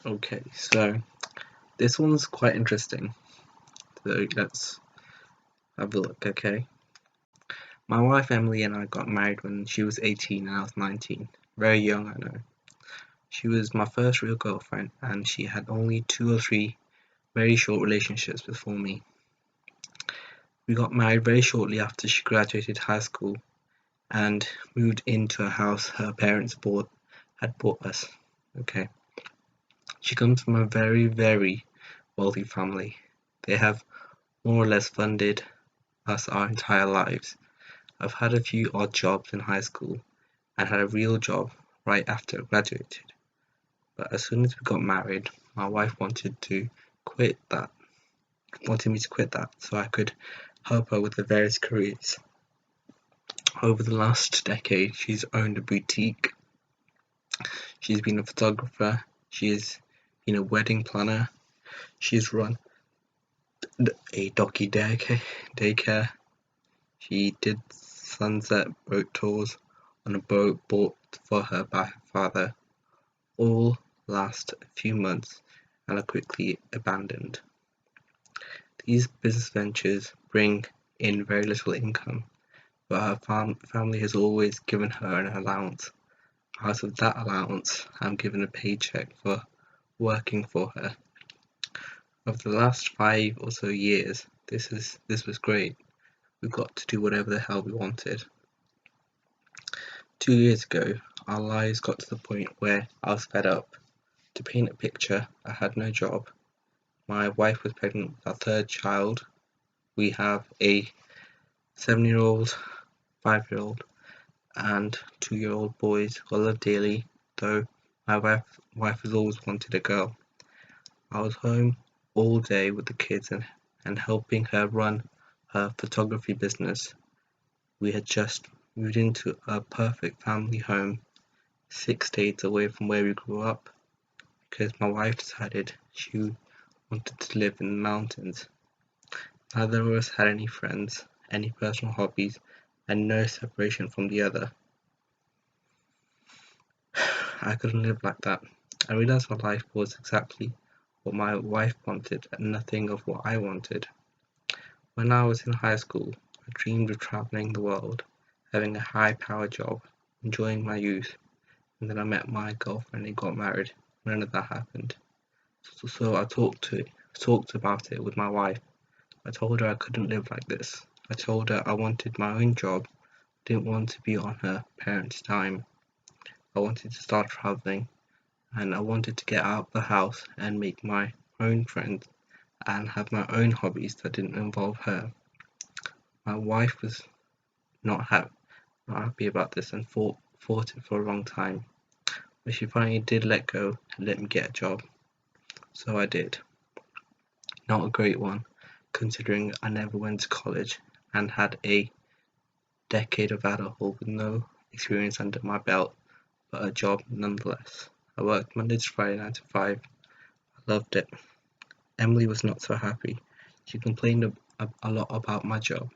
Okay, so this one's quite interesting. So let's have a look, okay? My wife Emily and I got married when she was 18 and I was 19. Very young, I know. She was my first real girlfriend and she had only 2 or 3 very short relationships before me. We got married very shortly after she graduated high school and moved into a house her parents had bought us. Okay. She comes from a very, very wealthy family. They have more or less funded us our entire lives. I've had a few odd jobs in high school and had a real job right after I graduated. But as soon as we got married, my wife wanted me to quit that so I could help her with the various careers. Over the last decade, she's owned a boutique, she's been a photographer, she's been a wedding planner, she's run a doggy daycare, she did sunset boat tours on a boat bought for her by her father, all last a few months and are quickly abandoned. These business ventures bring in very little income, but her family has always given her an allowance. Out of that allowance, I'm given a paycheck for working for her. Over the last 5 or so years, this was great. We got to do whatever the hell we wanted. 2 years ago, our lives got to the point where I was fed up. To paint a picture, I had no job. My wife was pregnant with our third child. We have a 7-year-old, 5-year-old, and 2-year-old boys who I love dearly, though my wife has always wanted a girl. I was home all day with the kids and helping her run her photography business. We had just moved into a perfect family home 6 states away from where we grew up because my wife decided she wanted to live in the mountains. Neither of us had any friends, any personal hobbies, and no separation from the other. I couldn't live like that. I realized my life was exactly what my wife wanted and nothing of what I wanted. When I was in high school, I dreamed of traveling the world, having a high-powered job, enjoying my youth, and then I met my girlfriend and got married. None of that happened. So I talked about it with my wife. I told her I couldn't live like this. I told her I wanted my own job, didn't want to be on her parents' dime. I wanted to start traveling, and I wanted to get out of the house and make my own friends and have my own hobbies that didn't involve her. My wife was not happy about this and fought it for a long time, but she finally did let go and let me get a job. So I did. Not a great one, considering I never went to college and had a decade of adulthood with no experience under my belt, but a job nonetheless. I worked Monday to Friday 9 to 5. I loved it. Emily was not so happy. She complained a lot about my job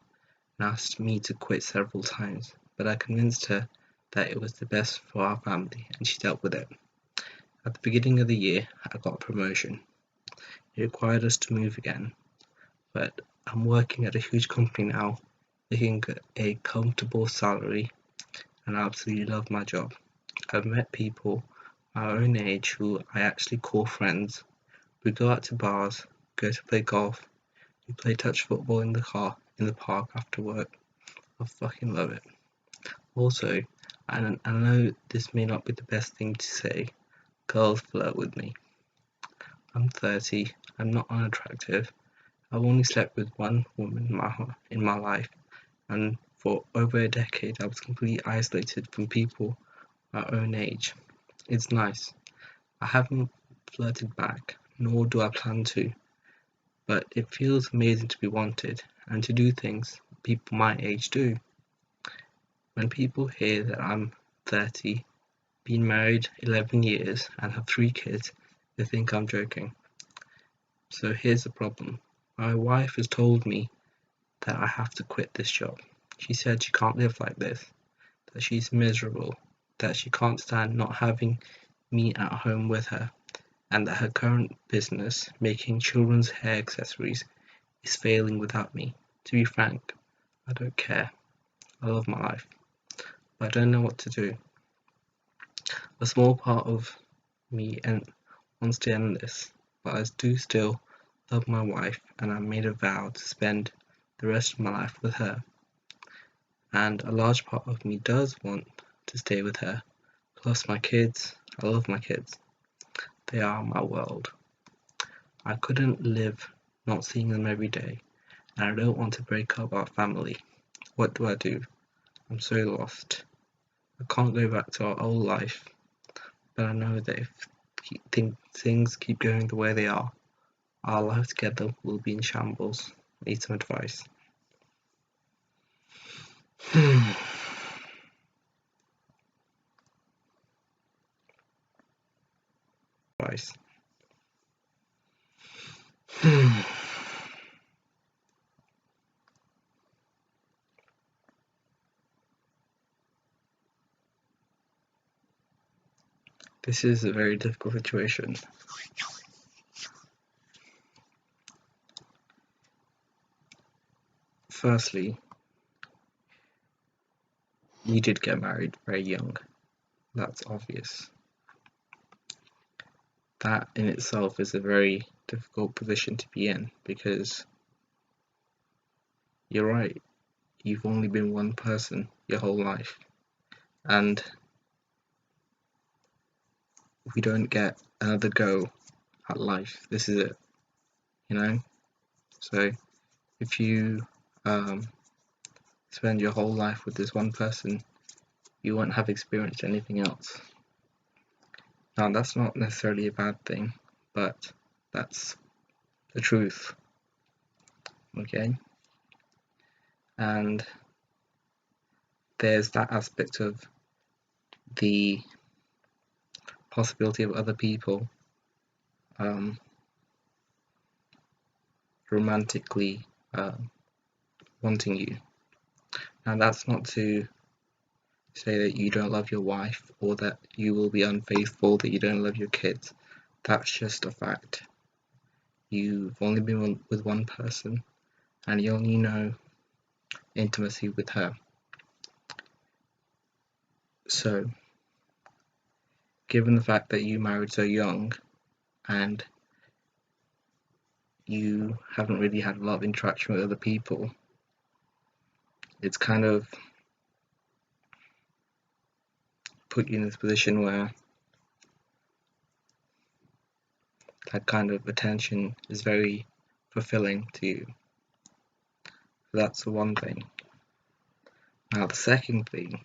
and asked me to quit several times, but I convinced her that it was the best for our family and she dealt with it. At the beginning of the year, I got a promotion. It required us to move again, but I'm working at a huge company now, making a comfortable salary, and I absolutely love my job. I've met people my own age who I actually call friends. We go out to bars, go to play golf, we play touch football in the park after work. I fucking love it. Also, and I know this may not be the best thing to say, girls flirt with me. I'm 30, I'm not unattractive. I've only slept with one woman in my life, and for over a decade I was completely isolated from people my own age. It's nice. I haven't flirted back, nor do I plan to, but it feels amazing to be wanted and to do things people my age do. When people hear that I'm 30, been married 11 years, and have 3 kids, they think I'm joking. So here's the problem. My wife has told me that I have to quit this job. She said she can't live like this, that she's miserable, that she can't stand not having me at home with her, and that her current business, making children's hair accessories, is failing without me. To be frank, I don't care. I love my life, but I don't know what to do. A small part of me wants to end this, but I do still love my wife, and I made a vow to spend the rest of my life with her. And a large part of me does want to stay with her. Plus my kids, I love my kids. They are my world. I couldn't live not seeing them every day, and I don't want to break up our family. What do I do? I'm so lost. I can't go back to our old life, but I know that if things keep going the way they are, our life together will be in shambles. I need some advice. Advice. This is a very difficult situation. Firstly, you did get married very young. That's obvious. That in itself is a very difficult position to be in, because you're right, you've only been one person your whole life, and we don't get another go at life. This is it, you know? So if you spend your whole life with this one person, you won't have experienced anything else. Now, that's not necessarily a bad thing, but that's the truth, okay? And there's that aspect of the possibility of other people romantically wanting you. Now, that's not to say that you don't love your wife, or that you will be unfaithful, that you don't love your kids. That's just a fact. You've only been with one person, and you only know intimacy with her. So, given the fact that you married so young, and you haven't really had a lot of interaction with other people, it's kind of put you in this position where that kind of attention is very fulfilling to you. That's the one thing. Now, the second thing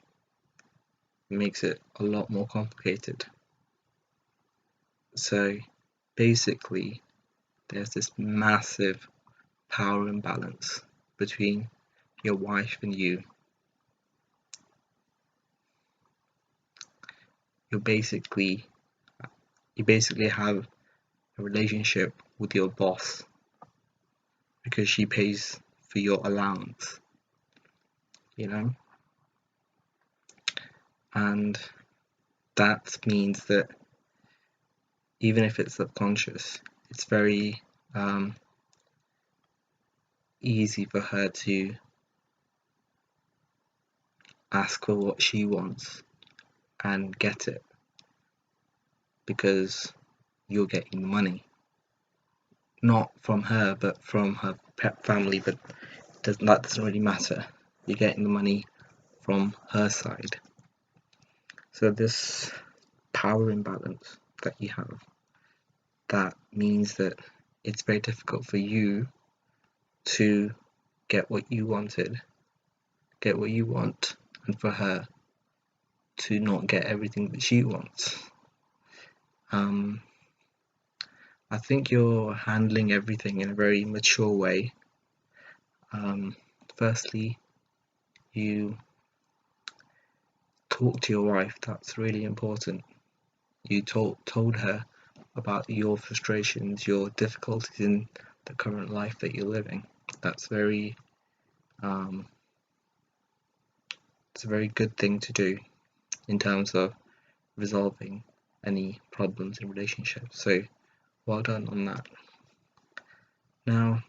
makes it a lot more complicated. So basically, there's this massive power imbalance between your wife and you. You basically have a relationship with your boss, because she pays for your allowance, you know? And that means that even if it's subconscious, it's very easy for her to ask for what she wants and get it, because you're getting the money. Not from her, but from her family, but that doesn't really matter. You're getting the money from her side. So this power imbalance that you have, that means that it's very difficult for you to get what you want, and for her to not get everything that she wants. I think you're handling everything in a very mature way. Firstly, you talk to your wife. That's really important. You told her about your frustrations, your difficulties in the current life that you're living. That's it's a very good thing to do in terms of resolving any problems in relationships. So well done on that. Now,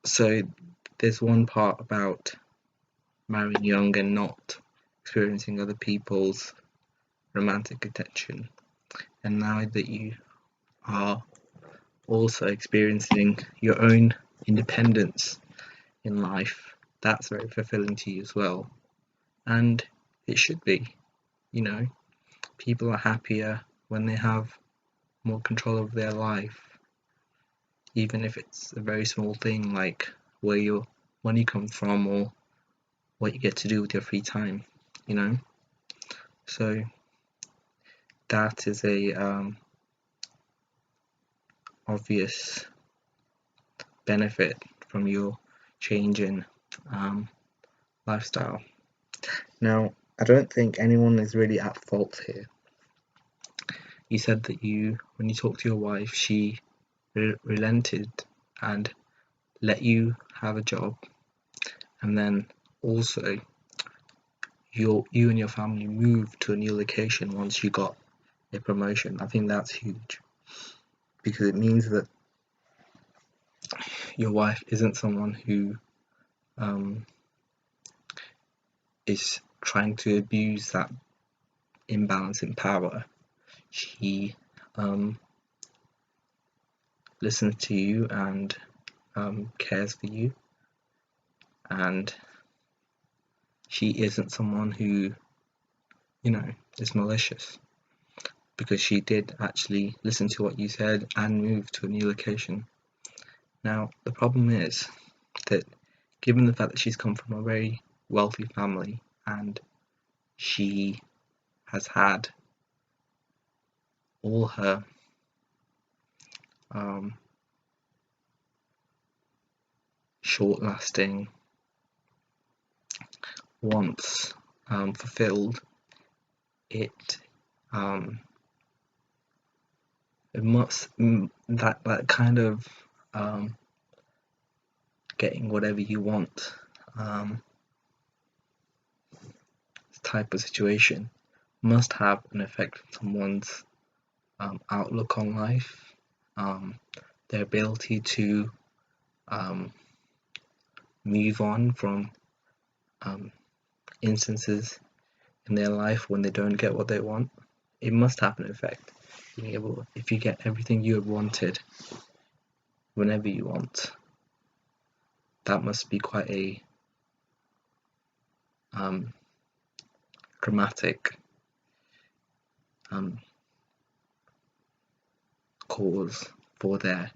so there's one part about marrying young and not experiencing other people's romantic attention, and now that you are also experiencing your own independence in life, that's very fulfilling to you as well. And it should be, you know, people are happier when they have more control over their life, even if it's a very small thing like where your money comes from or what you get to do with your free time, you know. So that is a obvious benefit from your change in lifestyle. Now, I don't think anyone is really at fault here. You said that when you talked to your wife, she relented and let you have a job, and then also you and your family moved to a new location once you got a promotion. I think that's huge because it means that your wife isn't someone who is trying to abuse that imbalance in power. She listens to you and cares for you, and she isn't someone who, you know, is malicious, because she did actually listen to what you said and move to a new location. Now, the problem is that given the fact that she's come from a very wealthy family and she has had all her short-lasting wants fulfilled, it must that kind of getting whatever you want type of situation must have an effect on someone's outlook on life, their ability to move on from instances in their life when they don't get what they want. It must have an effect. If you get everything you have wanted whenever you want, that must be quite a dramatic cause for their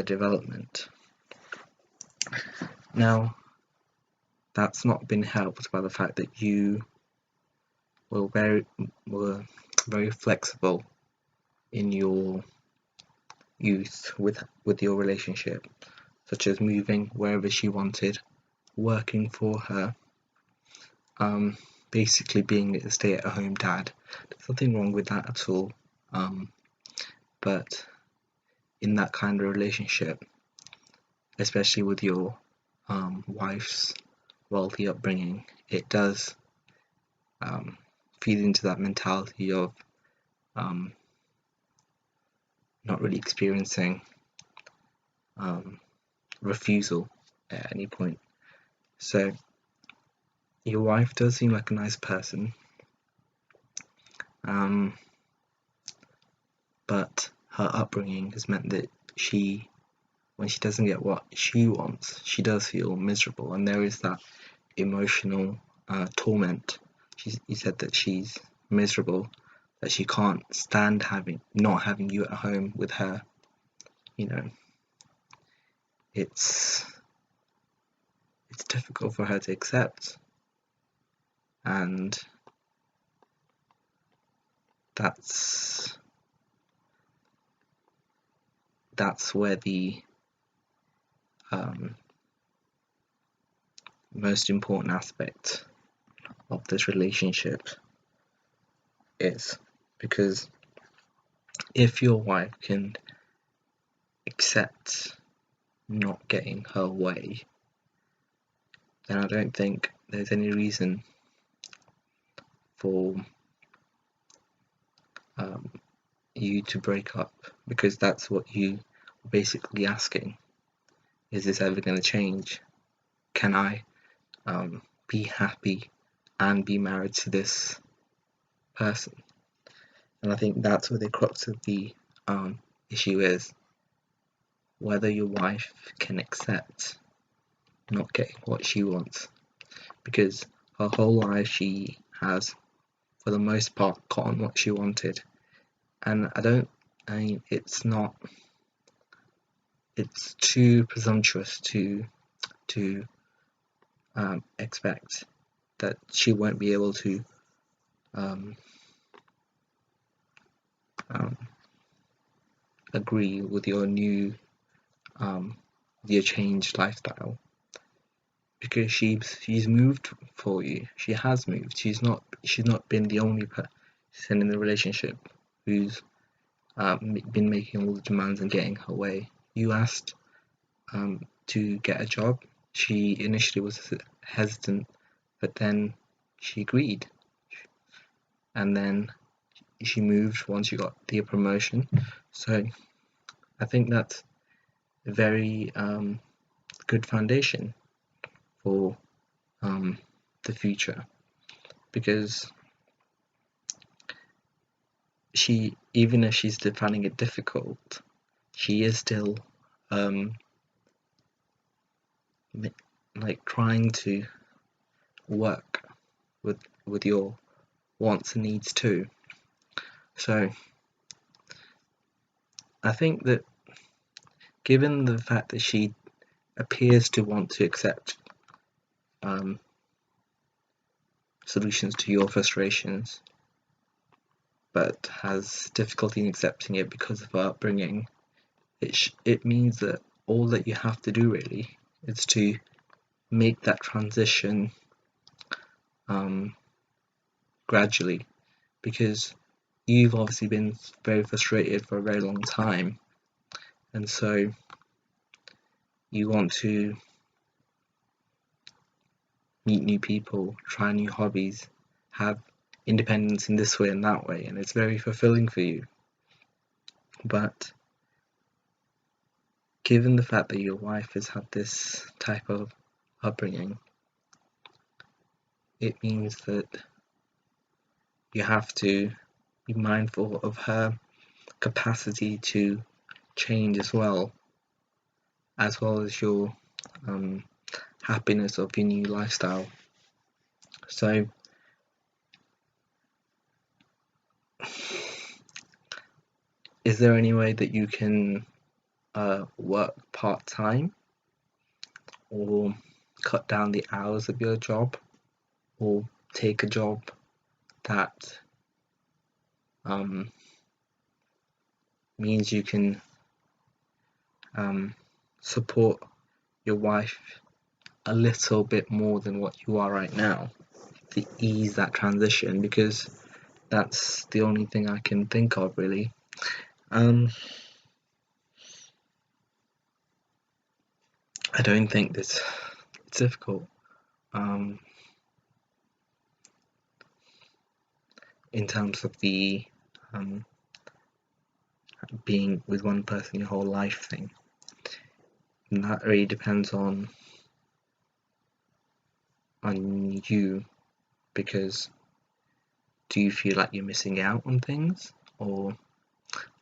development. Now, that's not been helped by the fact that you were very flexible in your youth with your relationship, such as moving wherever she wanted, working for her, basically being a stay-at-home dad. There's nothing wrong with that at all, but in that kind of relationship, especially with your wife's wealthy upbringing, it does feed into that mentality of not really experiencing refusal at any point. So your wife does seem like a nice person, but her upbringing has meant that when she doesn't get what she wants, she does feel miserable, and there is that emotional torment. You said that she's miserable, that she can't stand not having you at home with her. You know, it's difficult for her to accept, and that's where the most important aspect of this relationship is, because if your wife can accept not getting her way, then I don't think there's any reason for you to break up, because that's what you are basically asking. Is this ever going to change? Can I be happy and be married to this person? And I think that's where the crux of the issue is, whether your wife can accept not getting what she wants, because her whole life she has, for the most part, gotten what she wanted. And I mean, it's too presumptuous to expect that she won't be able to um, agree with your your changed lifestyle, because she's moved for you. She has moved. She's not been the only person in the relationship who's been making all the demands and getting her way. You asked to get a job. She initially was hesitant, but then she agreed, and then she moved once you got the promotion. So I think that's a very good foundation for the future, because she, even if she's finding it difficult, she is still like trying to work with your wants and needs too. So I think that, given the fact that she appears to want to accept solutions to your frustrations, but has difficulty in accepting it because of her upbringing, it means that all that you have to do really is to make that transition gradually, because you've obviously been very frustrated for a very long time, and so you want to meet new people, try new hobbies, have independence in this way and that way, and it's very fulfilling for you. But given the fact that your wife has had this type of upbringing, it means that you have to be mindful of her capacity to change as well as your happiness of your new lifestyle. So is there any way that you can work part-time, or cut down the hours of your job, or take a job that means you can support your wife a little bit more than what you are right now, to ease that transition? Because that's the only thing I can think of really. I don't think it's difficult in terms of the being with one person your whole life thing. And that really depends on you, because do you feel like you're missing out on things, or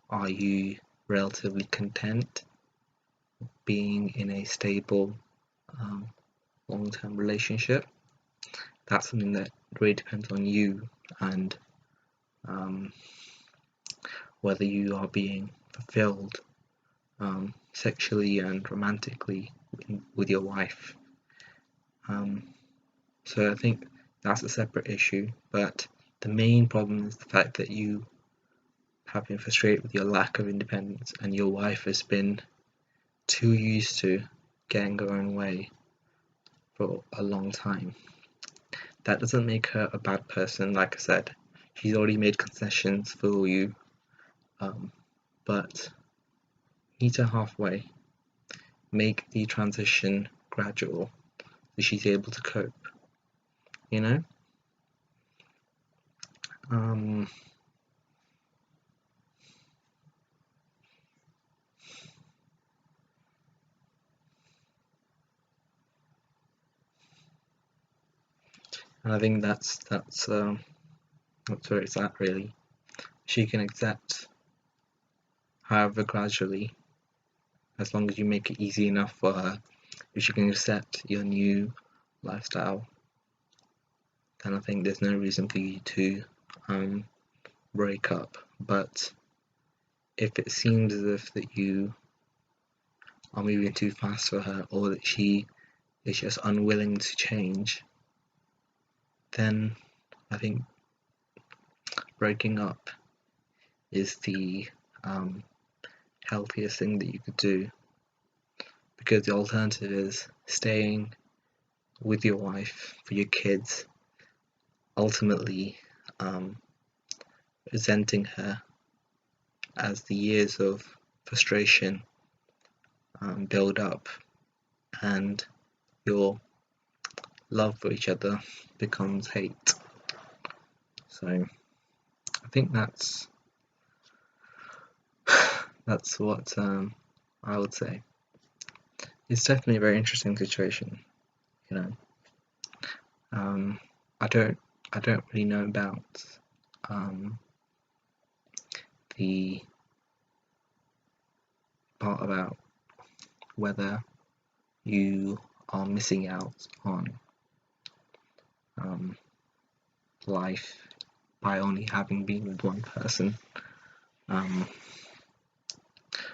are you relatively content being in a stable long-term relationship? That's something that really depends on you, and whether you are being fulfilled sexually and romantically with your wife. So I think that's a separate issue, but the main problem is the fact that you have been frustrated with your lack of independence, and your wife has been too used to getting her own way for a long time. That doesn't make her a bad person. Like I said, she's already made concessions for you, but meet her halfway. Make the transition gradual so she's able to cope, you know? Um, and I think that's where it's at, really. She can accept, however gradually, as long as you make it easy enough for her. If she can accept your new lifestyle, then I think there's no reason for you to break up. But if it seems as if that you are moving too fast for her, or that she is just unwilling to change, then I think breaking up is the healthiest thing that you could do, because the alternative is staying with your wife for your kids, ultimately resenting her as the years of frustration build up, and your love for each other becomes hate. So I think that's what I would say. It's definitely a very interesting situation, you know. I don't really know about the part about whether you are missing out on life by only having been with one person.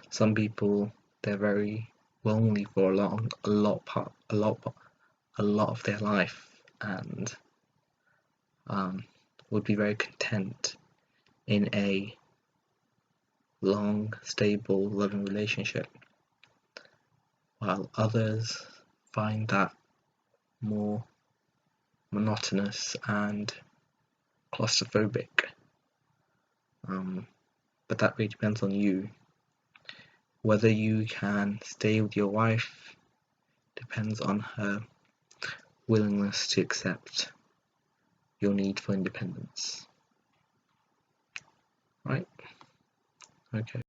Some people, they're very lonely for a lot of their life, and would be very content in a long, stable, loving relationship, while others find that more monotonous and claustrophobic. But that really depends on you. Whether you can stay with your wife depends on her willingness to accept your need for independence. Right? Okay.